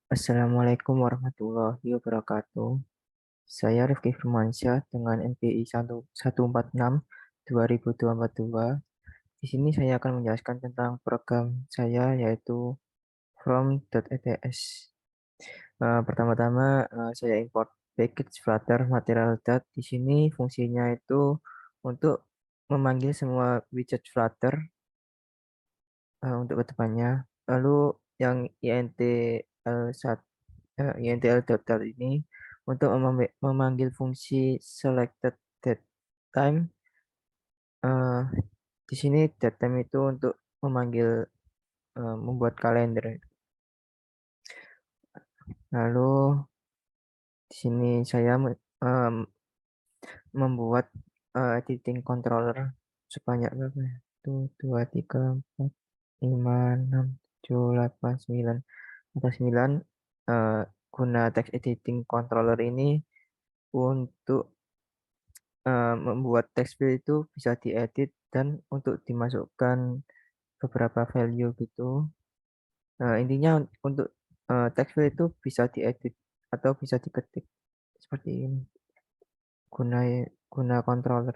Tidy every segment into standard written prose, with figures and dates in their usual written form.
Assalamualaikum warahmatullahi wabarakatuh. Saya Rifki Firmansyah dengan NPI 146-2022. Di sini saya akan menjelaskan tentang program saya yaitu from.ets. Pertama-tama saya import package Flutter Material Dot. Di sini fungsinya itu untuk memanggil semua widget Flutter untuk kedepannya. Lalu yang intl dot ini untuk memanggil fungsi selected date time. eh, di sini date time itu untuk memanggil membuat kalender. Lalu di sini saya membuat editing controller sebanyak berapa ya? 2, 3, 4, 5, 6, 7, 8, 9 atau 9 eh, guna text editing controller ini untuk membuat text field itu bisa diedit dan untuk dimasukkan beberapa value gitu. Intinya untuk text field itu bisa diedit atau bisa diketik seperti ini guna guna controller.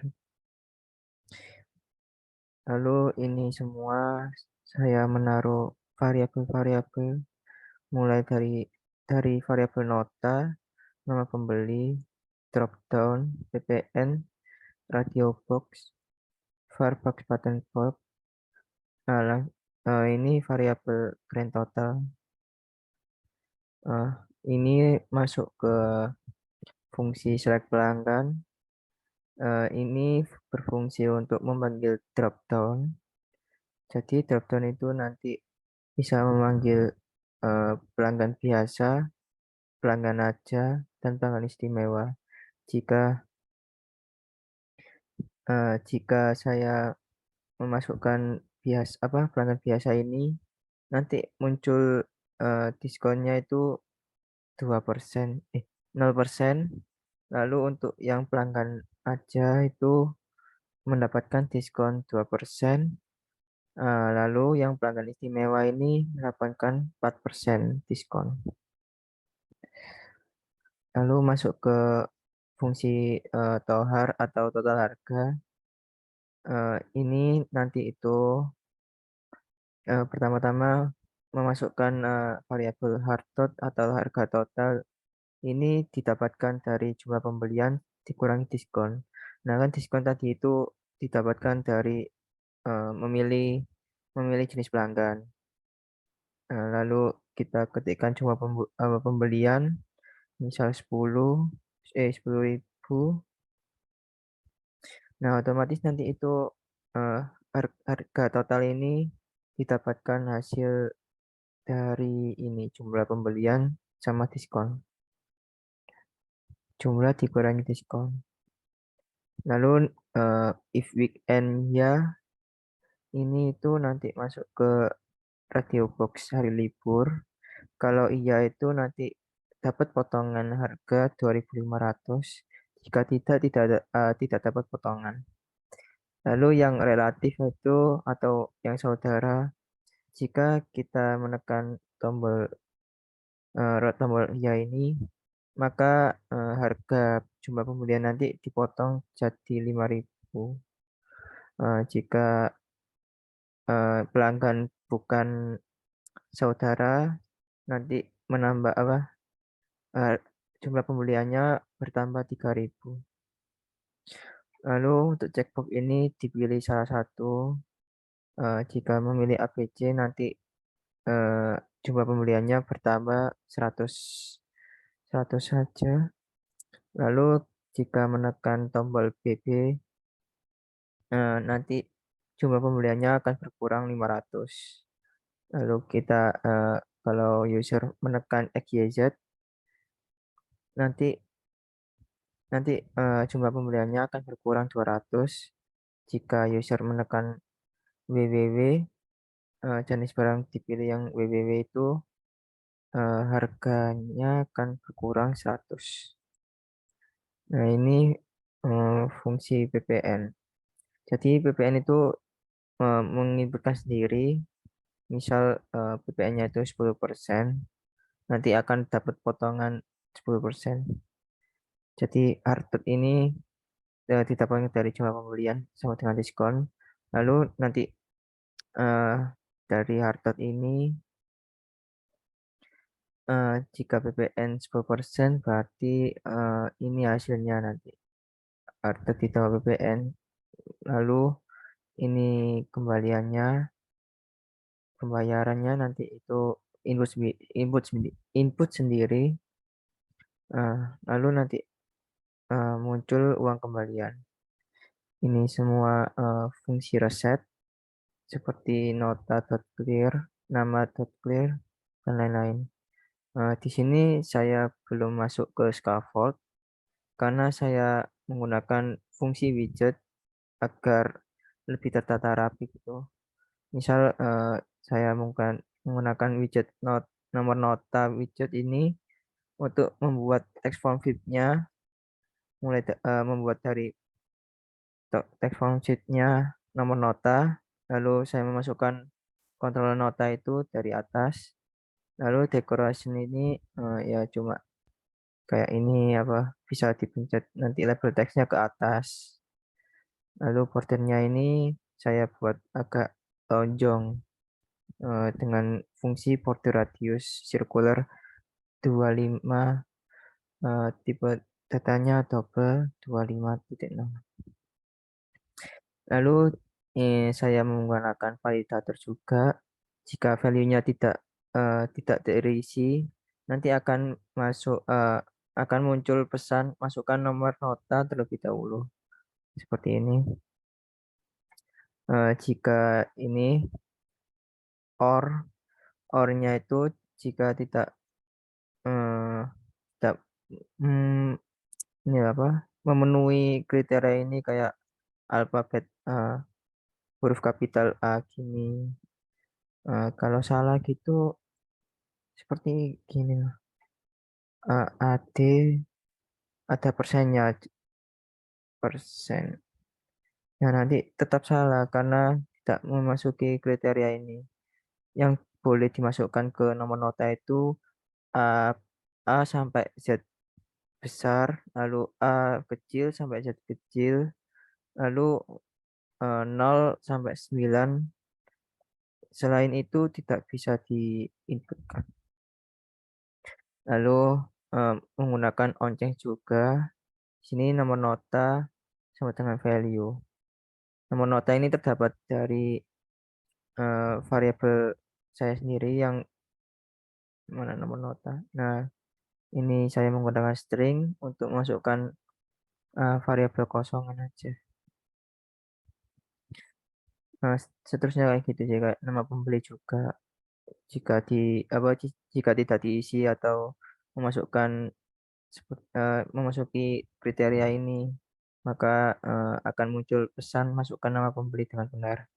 Lalu ini semua saya menaruh variabel-variabel mulai dari variabel nota, nama pembeli, dropdown, ppn, radio box, varbox button box. Nah, ini variabel grand total. Eh, ini masuk ke fungsi select pelanggan. Ini berfungsi untuk memanggil dropdown. Jadi dropdown itu nanti bisa memanggil pelanggan biasa, pelanggan aja, dan pelanggan istimewa. Jika jika saya memasukkan pelanggan biasa ini, nanti muncul diskonnya itu 2%, 0%. Lalu untuk yang pelanggan aja itu mendapatkan diskon 2%. Lalu yang pelanggan istimewa ini mendapatkan 4% diskon. Lalu masuk ke fungsi tohar atau total harga. Ini nanti itu pertama-tama memasukkan variabel hardtot atau harga total. Ini didapatkan dari jumlah pembelian dikurangi diskon. Nah, kan diskon tadi itu didapatkan dari memilih memilih jenis pelanggan. Lalu kita ketikkan jumlah pembelian, misal 10.000. Nah, otomatis nanti itu eh, harga total ini didapatkan hasil dari ini jumlah pembelian sama diskon. Jumlah dikurangi diskon. Lalu if weekend ya, ini itu nanti masuk ke radio box hari libur. Kalau iya itu nanti dapat potongan harga 2.500. Jika tidak dapat potongan. Lalu yang relatif itu atau yang saudara, jika kita menekan tombol iya ini, maka harga jumlah pembelian nanti dipotong jadi 5.000. Jika pelanggan bukan saudara, nanti menambah eh, jumlah pembeliannya bertambah 3.000. Lalu untuk checkbox ini dipilih salah satu. Jika memilih ABC nanti eh, jumlah pembeliannya bertambah 100 100 saja. Lalu jika menekan tombol BB nanti jumlah pembeliannya akan berkurang 500. Lalu kita kalau user menekan XYZ nanti nanti jumlah pembeliannya akan berkurang 200. Jika user menekan www, jenis barang dipilih yang www itu harganya akan berkurang 100. Nah, ini fungsi PPN. Jadi PPN itu menginputkan sendiri, misal PPN-nya itu 10%. nanti akan dapat potongan 10%. Jadi hardtop ini tidak banyak dari jumlah pembelian sama dengan diskon. Lalu nanti eh, dari hardtop ini jika PPN 10% berarti ini hasilnya nanti hardtop ditambah PPN. Lalu ini kembaliannya pembayarannya nanti itu input sendiri. Lalu nanti muncul uang kembalian. Ini semua fungsi reset seperti nota.clear, nama.clear, dan lain-lain. Di sini saya belum masuk ke scaffold karena saya menggunakan fungsi widget agar lebih tertata rapi gitu. Misal saya menggunakan widget nomor nota widget ini untuk membuat text form sheet-nya, membuat dari text form sheet-nya nomor nota, lalu saya memasukkan kontrol nota itu dari atas, lalu decoration ini ya cuma kayak ini apa bisa dipencet nanti label teksnya ke atas, lalu bordernya ini saya buat agak lonjong dengan fungsi border radius circular 25, tipe datanya double 25.6. Lalu saya menggunakan validator juga. Jika value-nya tidak terisi, nanti akan muncul pesan masukkan nomor nota terlebih dahulu. Seperti ini. Jika ini or or-nya itu jika eh, tidak hmm, ini apa memenuhi kriteria ini kayak alfabet huruf kapital A gini. Kalau salah gitu seperti gini lah. AD ada persennya persen. Nah, nanti tetap salah karena tidak memasuki kriteria ini. Yang boleh dimasukkan ke nomor nota itu A, A sampai Z besar, lalu A kecil sampai Z kecil, lalu 0 sampai 9. Selain itu tidak bisa diinputkan. Lalu menggunakan onceng juga. Sini nomor nota sama dengan value. Nomor nota ini terdapat dari variabel saya sendiri yang mana nomor nota. Nah, ini saya menggunakan string untuk masukkan variabel kosongan aja. Nah, seterusnya kayak gitu sih kayak nama pembeli juga. Jika jika tidak diisi atau memasukkan memasuki kriteria ini, maka akan muncul pesan masukkan nama pembeli dengan benar.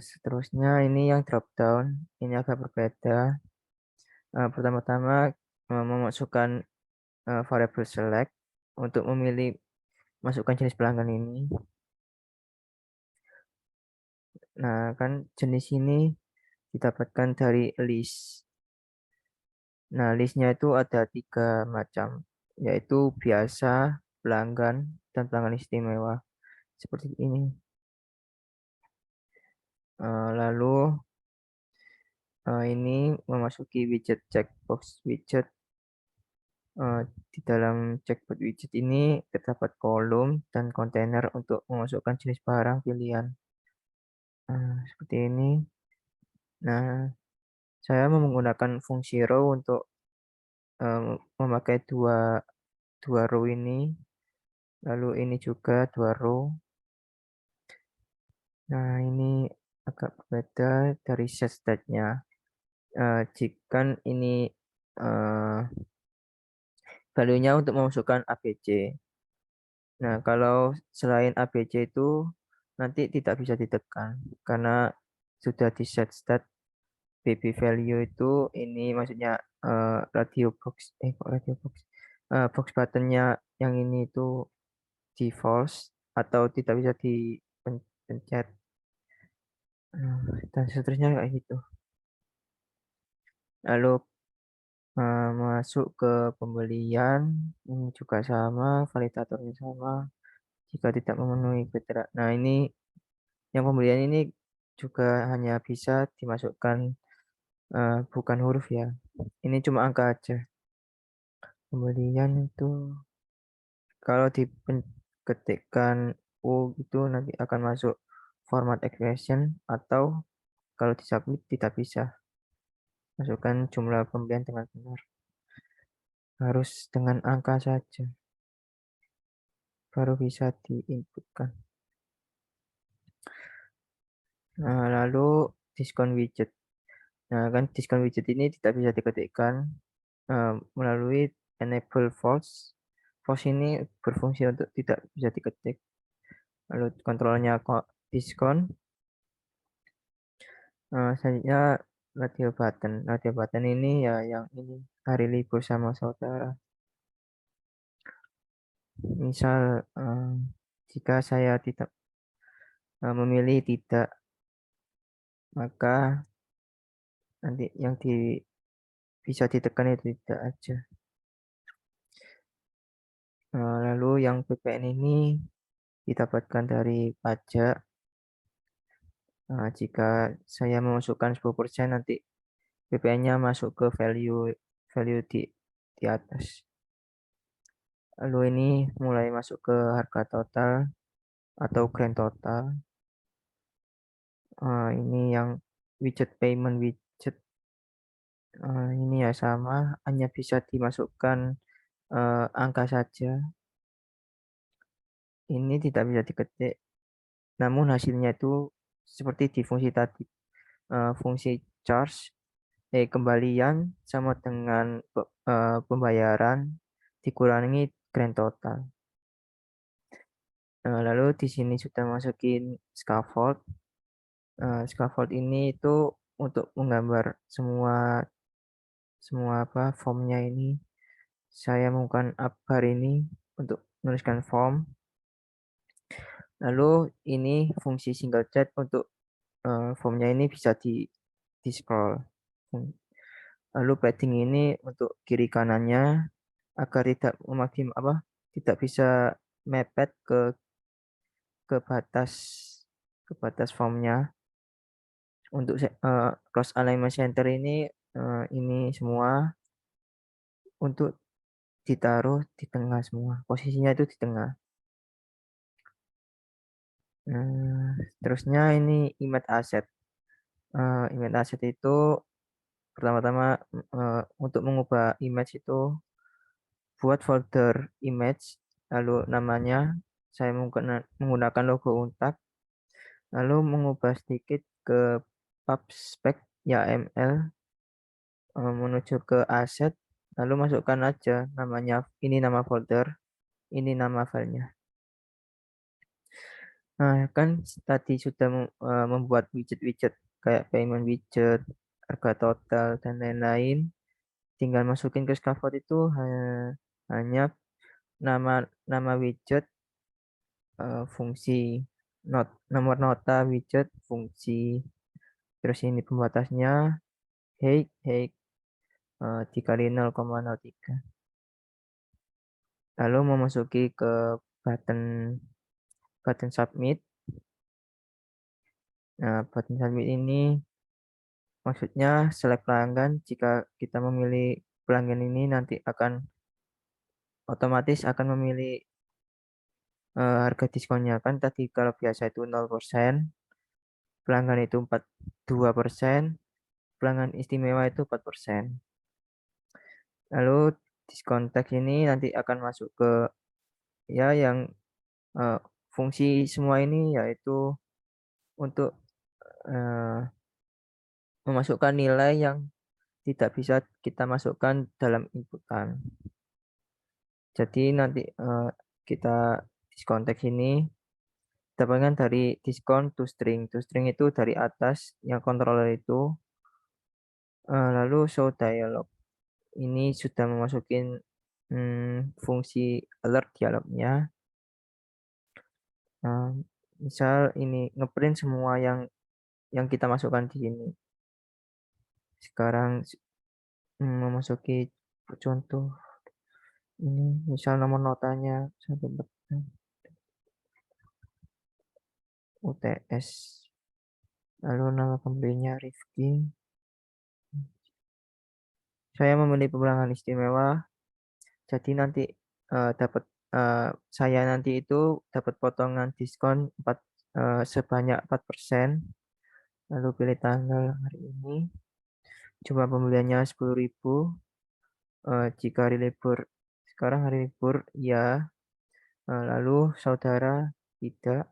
Seterusnya ini yang drop down, ini agak berbeda. Pertama-tama memasukkan variabel select untuk memilih masukkan jenis pelanggan ini. Nah, kan jenis ini didapatkan dari list. Nah, listnya itu ada 3 macam, yaitu biasa, pelanggan, dan pelanggan istimewa. Seperti ini. Lalu ini memasuki widget checkbox widget. Di dalam checkbox widget ini terdapat kolom dan kontainer untuk memasukkan jenis barang pilihan. Seperti ini. Nah, saya menggunakan fungsi row untuk memakai dua row ini. Lalu ini juga 2 row. Nah, ini agak berbeda dari set state-nya. Jika ini uh, value-nya untuk memasukkan ABC. Nah, kalau selain ABC itu nanti tidak bisa ditekan karena sudah di set state baby value itu ini maksudnya radio box kok radio box box buttonnya yang ini itu di false atau tidak bisa dipencet dan seterusnya kayak gitu. Lalu masuk ke pembelian, ini juga sama, validatornya sama. Jika tidak memenuhi kriteria. Nah, ini yang pembelian ini juga hanya bisa dimasukkan bukan huruf ya. Ini cuma angka aja. Pembelian itu kalau diketikkan U itu nanti akan masuk format expression, atau kalau disubmit tidak bisa. Masukkan jumlah pembelian dengan benar. Harus dengan angka saja. Baru bisa diinputkan. Nah, lalu diskon widget. Nah, kan diskon widget ini tidak bisa diketikkan melalui enable false. False ini berfungsi untuk tidak bisa diketik. Lalu kontrolnya kok diskon. Selanjutnya radio button. Radio button ini ya yang ini hari libur sama saudara. Misal jika saya tidak memilih tidak, maka nanti yang bisa ditekan itu tidak aja. Lalu yang PPN ini didapatkan dari pajak. Jika saya memasukkan 10%, nanti PPN-nya masuk ke value value di atas. Lalu ini mulai masuk ke harga total atau grand total. Ini yang widget payment widget. Ini ya sama, hanya bisa dimasukkan angka saja. Ini tidak bisa diketik, namun hasilnya itu seperti di fungsi tadi. Fungsi charge, kembalian sama dengan pembayaran dikurangi grand total. Lalu di sini sudah masukin scaffold. Scaffold ini itu untuk menggambar semua semua apa formnya ini. Saya menggunakan upbar ini untuk menuliskan form. Lalu ini fungsi single chat untuk formnya ini bisa di scroll. Lalu padding ini untuk kiri kanannya agar tidak tidak bisa mepet ke batas ke batas formnya. Untuk cross alignment center ini semua untuk ditaruh di tengah semua. Posisinya itu di tengah. Terusnya ini image asset. Image asset itu pertama-tama untuk mengubah image itu buat folder image, lalu namanya saya menggunakan logo Untak, lalu mengubah sedikit ke pubspec YAML, menuju ke aset, lalu masukkan aja namanya, ini nama folder, ini nama filenya. Nah, kan tadi sudah membuat widget-widget kayak payment widget, harga total, dan lain-lain. Tinggal masukin ke scaffold itu hanya nama nama widget, fungsi, nomor nota widget, fungsi. Terus ini pembatasnya height height dikali 0,03. Lalu memasuki ke button button submit. Nah, button submit ini maksudnya select pelanggan. Jika kita memilih pelanggan ini nanti akan otomatis akan memilih harga diskonnya. Kan tadi kalau biasa itu 0%, pelanggan itu 2%, pelanggan istimewa itu 4%. Lalu diskon tax ini nanti akan masuk ke ya yang fungsi semua ini yaitu untuk eh, memasukkan nilai yang tidak bisa kita masukkan dalam inputan. Jadi nanti kita diskon tax ini dapatkan dari diskon to string. To string itu dari atas yang controller itu. Lalu show dialog. Ini sudah memasukin fungsi alert dialognya. Misal ini ngeprint semua yang kita masukkan di sini. Sekarang memasuki contoh ini, misal nomor notanya 1/4 UTS, lalu nama pembelinya Rifki. Saya membeli perorangan istimewa, jadi nanti dapat saya nanti itu dapat potongan diskon sebanyak 4%. Lalu pilih tanggal hari ini. Jumlah pembeliannya 10.000. Jika hari libur, sekarang hari libur, ya. Lalu saudara tidak.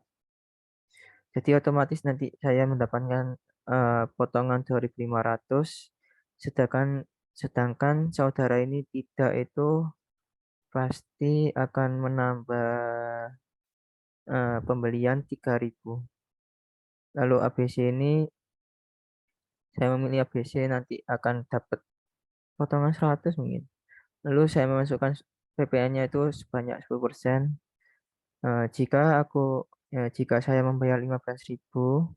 Jadi otomatis nanti saya mendapatkan potongan 2.500, sedangkan sedangkan saudara ini tidak, itu pasti akan menambah pembelian 3.000. Lalu ABC ini, saya memilih ABC nanti akan dapat potongan 100 mungkin. Lalu saya memasukkan PPN-nya itu sebanyak 10%. Jika saya membayar 15.000,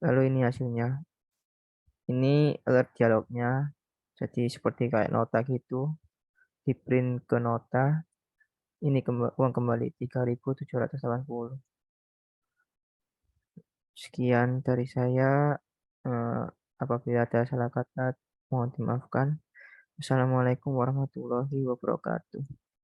lalu ini hasilnya. Ini alert dialognya. Jadi seperti kayak nota gitu, di print ke nota. Ini uang kembali 3.780. Sekian dari saya. Eh, Apabila ada salah kata, mohon dimaafkan. Assalamualaikum warahmatullahi wabarakatuh.